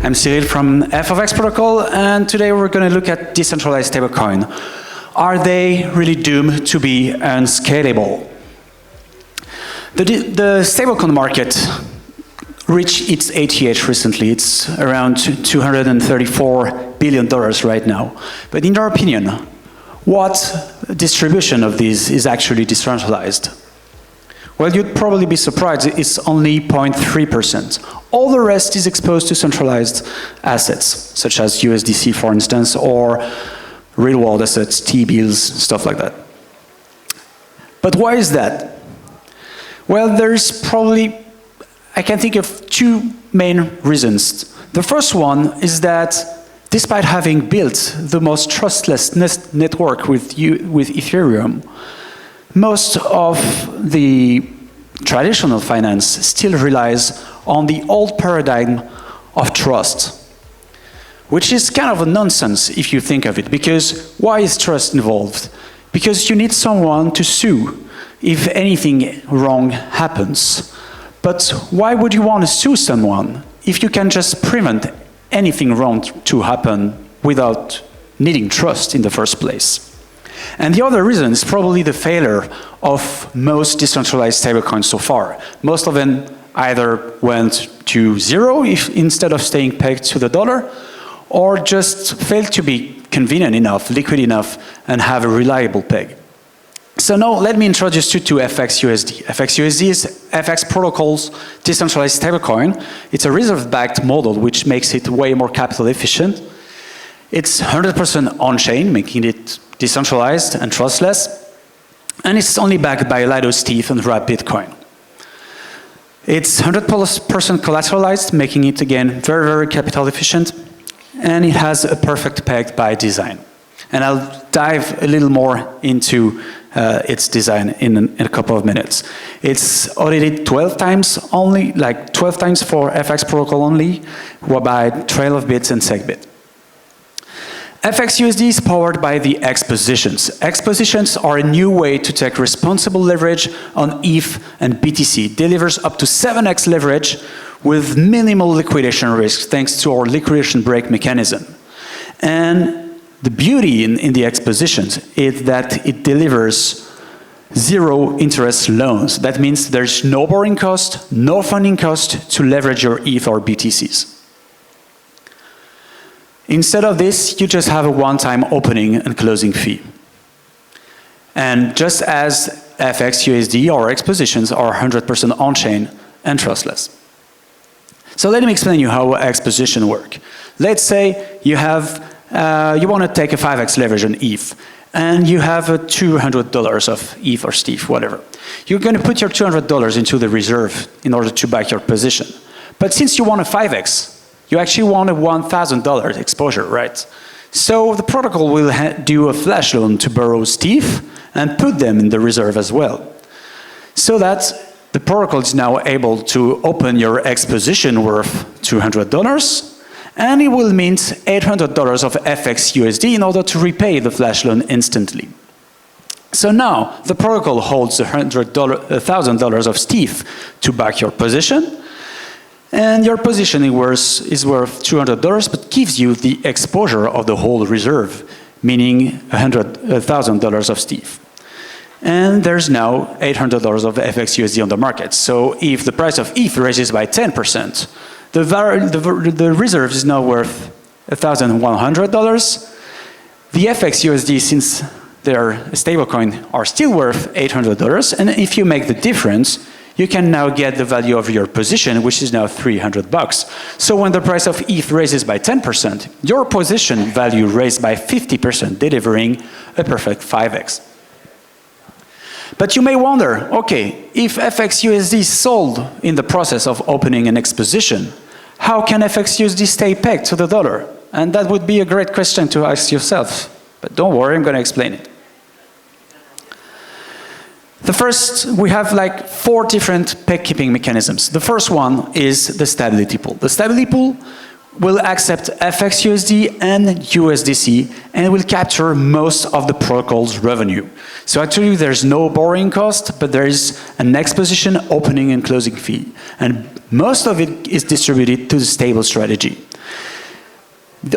I'm Cyrille from fx Protocol, and today we're going to look at decentralized stablecoin. Are they really doomed to be unscalable? The stablecoin market reached its ATH recently. It's around $234 billion right now. But in our opinion, what distribution of these is actually decentralized? Well, you'd probably be surprised, it's only 0.3%. All the rest is exposed to centralized assets, such as USDC, for instance, or real-world assets, T-bills, stuff like that. But why is that? Well, there's probably, I can think of two main reasons. The first one is that despite having built the most trustless network with Ethereum, most of the traditional finance still relies on the old paradigm of trust, which is kind of a nonsense if you think of it, because why is trust involved? Because you need someone to sue if anything wrong happens. But why would you want to sue someone if you can just prevent anything wrong to happen without needing trust in the first place? And the other reason is probably the failure of most decentralized stablecoins so far. Most of them either went to zero instead of staying pegged to the dollar, or just failed to be convenient enough, liquid enough, and have a reliable peg. So now let me introduce you to fxUSD. fxUSD is fx Protocol's decentralized stablecoin. It's a reserve-backed model, which makes it way more capital efficient. It's 100% on-chain, making it decentralized and trustless. And it's only backed by Aladdin stETH and wrapped Bitcoin. It's 100% collateralized, making it, again, very, very capital efficient. And it has a perfect peg by design. And I'll dive a little more into its design in a couple of minutes. It's audited 12 times only, like 12 times for fx Protocol only, by Trail of Bits and SegBit. fxUSD is powered by the xPOSITIONs. xPOSITIONs are a new way to take responsible leverage on ETH and BTC. It delivers up to 7x leverage with minimal liquidation risk thanks to our liquidation break mechanism. And the beauty in the xPOSITIONs is that it delivers zero interest loans. That means there's no borrowing cost, no funding cost to leverage your ETH or BTCs. Instead of this, you just have a one-time opening and closing fee. And just as fxUSD or xPOSITIONs are 100% on-chain and trustless. So let me explain you how xPOSITION work. Let's say you want to take a 5x leverage on ETH, and you have $200 of ETH or stETH, whatever. You're going to put your $200 into the reserve in order to back your position. But since you want a 5x, you actually want a $1,000 exposure, right? So the protocol will do a flash loan to borrow stETH and put them in the reserve as well. So that the protocol is now able to open your xPOSITION worth $200, and it will mint $800 of fxUSD in order to repay the flash loan instantly. So now the protocol holds $1,000 of stETH to back your position, and your position is worth $200, but gives you the exposure of the whole reserve, meaning $100,000 of stETH. And there's now $800 of fxUSD on the market. So if the price of ETH raises by 10%, the reserve is now worth $1,100. The fxUSD, since they're a stablecoin, are still worth $800. And if you make the difference, you can now get the value of your position, which is now $300. So when the price of ETH raises by 10%, your position value raised by 50%, delivering a perfect 5x. But you may wonder, okay, if fxUSD is sold in the process of opening an xPOSITION, how can fxUSD stay pegged to the dollar? And that would be a great question to ask yourself. But don't worry, I'm going to explain it. The first, we have like 4 different peg keeping mechanisms. The first one is the stability pool. The stability pool will accept fxUSD and USDC, and it will capture most of the protocol's revenue. So actually there's no borrowing cost, but there is an xPOSITION opening and closing fee. And most of it is distributed to the stable strategy.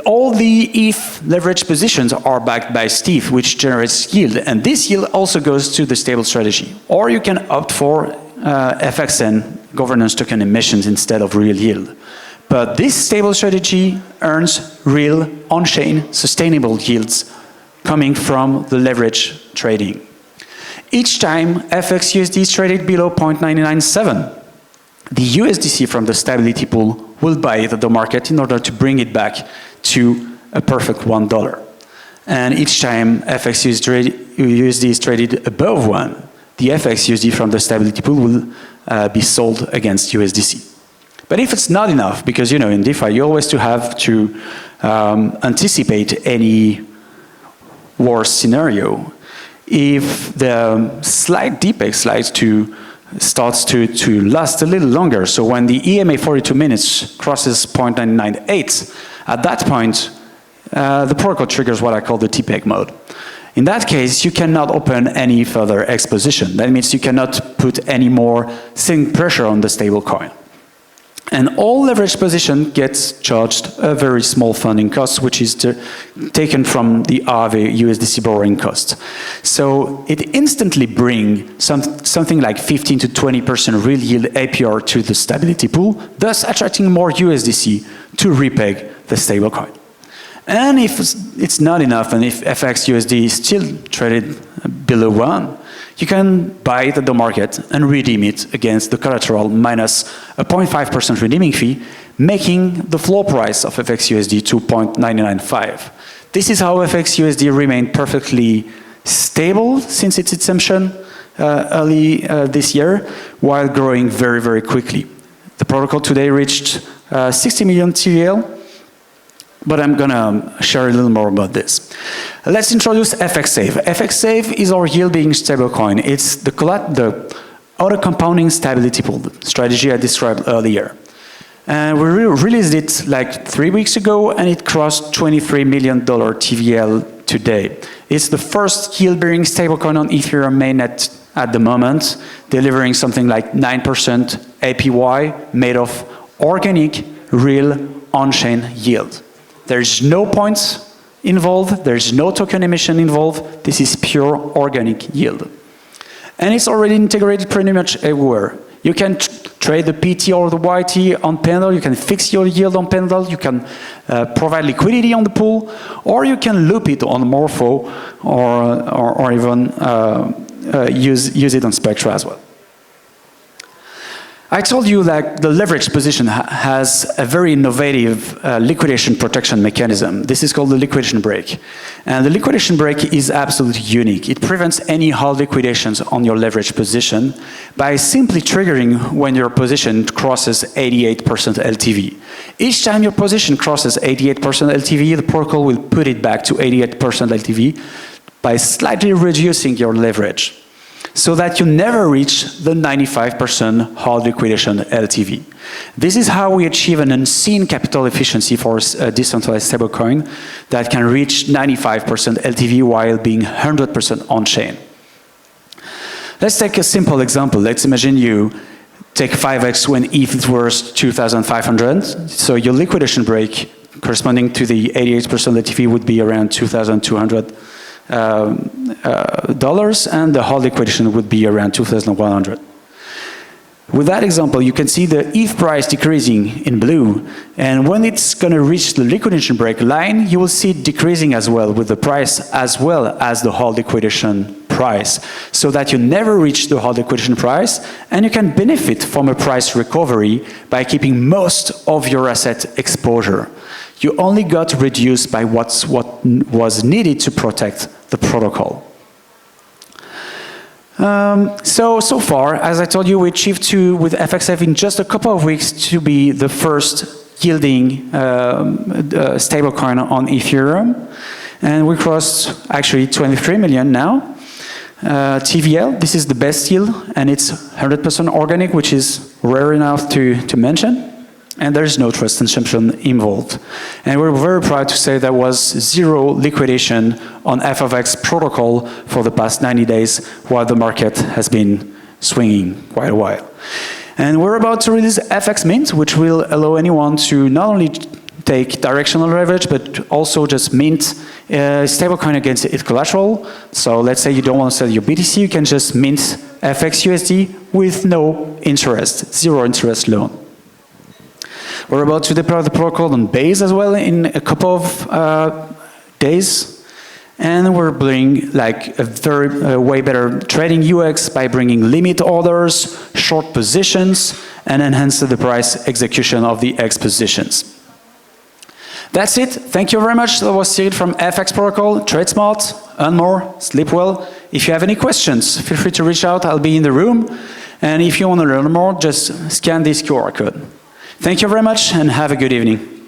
All the ETH leverage positions are backed by stETH, which generates yield, and this yield also goes to the stable strategy. Or you can opt for FXN, governance token emissions, instead of real yield. But this stable strategy earns real, on-chain, sustainable yields coming from the leverage trading. Each time fxUSD is traded below 0.997, the USDC from the stability pool will buy it at the market in order to bring it back to a perfect $1. And each time fxUSD is traded above 1, the fxUSD from the stability pool will be sold against USDC. But if it's not enough, because in DeFi you always have to anticipate any worst scenario, if the slight DPEG starts to last a little longer, so when the EMA 42 minutes crosses 0.998, at that point the protocol triggers what I call the TPEG mode. In that case, you cannot open any further exposition. That means you cannot put any more sync pressure on the stablecoin. And all leverage position gets charged a very small funding cost, which is taken from the RV USDC borrowing cost. So it instantly brings something like 15 to 20% real yield APR to the stability pool, thus attracting more USDC to repeg the stablecoin. And if it's not enough, and if fxUSD is still traded below 1, you can buy it at the market and redeem it against the collateral minus a 0.5% redeeming fee, making the floor price of fxUSD to 0.995. This is how fxUSD remained perfectly stable since its inception early this year, while growing very, very quickly. The protocol today reached 60 million TVL, but I'm gonna share a little more about this. Let's introduce FXSave. FXSave is our yield-being stablecoin. It's the auto-compounding stability pool strategy I described earlier. And we released it like 3 weeks ago, and it crossed $23 million TVL today. It's the first yield-bearing stablecoin on Ethereum mainnet at the moment, delivering something like 9% APY made of organic, real, on-chain yield. There's no points involved, there's no token emission involved, this is pure organic yield. And it's already integrated pretty much everywhere. You can trade the PT or the YT on Pendle, you can fix your yield on Pendle, you can provide liquidity on the pool, or you can loop it on Morpho, or even use it on Spectra as well. I told you that the leverage position has a very innovative liquidation protection mechanism. This is called the liquidation break. And the liquidation break is absolutely unique. It prevents any hard liquidations on your leverage position by simply triggering when your position crosses 88% LTV. Each time your position crosses 88% LTV, the protocol will put it back to 88% LTV by slightly reducing your leverage, so that you never reach the 95% hard liquidation LTV. This is how we achieve an unseen capital efficiency for a decentralized stablecoin that can reach 95% LTV while being 100% on-chain. Let's take a simple example. Let's imagine you take 5x when ETH is worth 2,500. So your liquidation break corresponding to the 88% LTV would be around 2,200 dollars, and the hard liquidation would be around 2,100. With that example, you can see the ETH price decreasing in blue, and when it's going to reach the liquidation break line, you will see it decreasing as well with the price as well as the hard liquidation price, so that you never reach the hard liquidation price, and you can benefit from a price recovery by keeping most of your asset exposure. You only got reduced by what was needed to protect the protocol. So far, as I told you, we achieved with FXF in just a couple of weeks to be the first yielding stablecoin on Ethereum. And we crossed actually 23 million now. TVL, this is the best yield, and it's 100% organic, which is rare enough to mention. And there is no trust consumption involved. And we're very proud to say there was zero liquidation on FFX protocol for the past 90 days, while the market has been swinging quite a while. And we're about to release FX Mint, which will allow anyone to not only take directional leverage, but also just mint stablecoin against its collateral. So let's say you don't want to sell your BTC, you can just mint fxUSD with no interest, zero interest loan. We're about to deploy the protocol on Base as well in a couple of days. And we're bringing like a way better trading UX by bringing limit orders, short positions, and enhance the price execution of the xPOSITIONs. That's it. Thank you very much. That was Cyrille from FX Protocol. Trade smart, earn more, sleep well. If you have any questions, feel free to reach out. I'll be in the room. And if you want to learn more, just scan this QR code. Thank you very much and have a good evening.